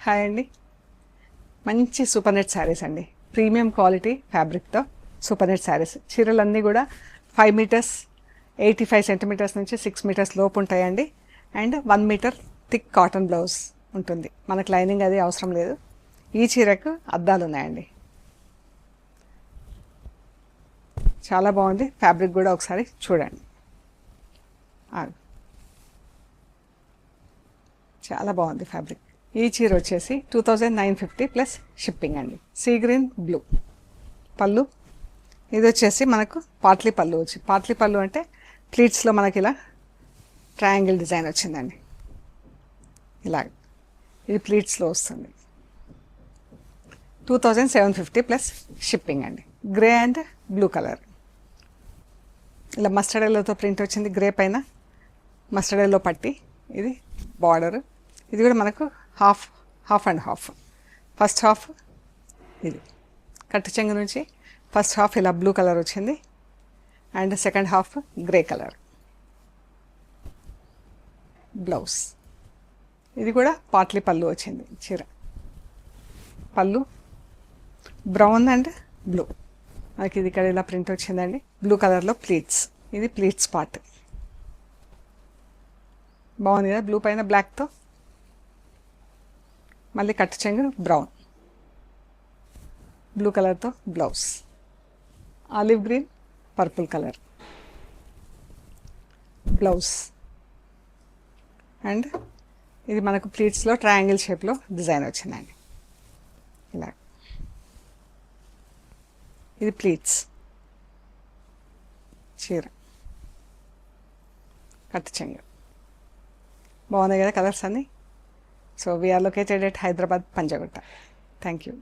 Hi అండి. మంచి super net sarees అండి. ప్రీమియం క్వాలిటీ ఫ్యాబ్రిక్తో సూపర్ నెట్ శారీస్. చీరలన్నీ కూడా 5 మీటర్స్ 85 సెంటీమీటర్స్ నుంచి 6 మీటర్స్ లోపు ఉంటాయండి. And 1 meter thick cotton blouse ఉంటుంది. మనకు లైనింగ్ అది అవసరం లేదు. ఈ చీరకు అద్దాలు ఉన్నాయండి. చాలా బాగుంది. ఫ్యాబ్రిక్ కూడా ఒకసారి చూడండి. చాలా బాగుంది ఫ్యాబ్రిక్. ఈ చీర వచ్చేసి 2950 ప్లస్ షిప్పింగ్ అండి. సీ గ్రీన్ బ్లూ పళ్ళు. ఇది వచ్చేసి మనకు పాట్లీ పళ్ళు పాట్లీ పళ్ళు అంటే ప్లీట్స్లో మనకి ఇలా ట్రయాంగిల్ డిజైన్ వచ్చిందండి. ఇలా ఇది ప్లీట్స్లో వస్తుంది. 2750 ప్లస్ షిప్పింగ్ అండి. Grey and blue colour. ఇలా మస్టర్డ్ ఎల్లోతో ప్రింట్ వచ్చింది. గ్రే పైన మస్టర్డ్ ఎల్లో పట్టి. ఇది బార్డర్. ఇది కూడా మనకు half and half. First half ఇది కట్టు చెంగు నుంచి ఫస్ట్ హాఫ్ ఇలా బ్లూ కలర్ వచ్చింది. And second half grey colour. Blouse. ఇది కూడా పాట్లీ పళ్ళు వచ్చింది. చీర పళ్ళు బ్రౌన్ అండ్ బ్లూ. మనకి ఇది ఇక్కడ ఇలా ప్రింట్ వచ్చిందండి. బ్లూ కలర్లో ప్లీట్స్. ఇది ప్లీట్స్ పార్ట్. బాగుంది కదా, బ్లూ పైన బ్లాక్తో. మళ్ళీ కట్టు చెంగు బ్రౌన్, బ్లూ కలర్తో blouse. Olive green purple colour blouse. And ఇది మనకు ప్లీట్స్లో ట్రయాంగిల్ షేప్లో డిజైన్ వచ్చిందండి. ఇలా ఇది ప్లీట్స్ చీర కట్టు చెంగు. బాగున్నాయి కదా కలర్స్ అన్నీ. So we are located at Hyderabad, Panjagutta. Thank you.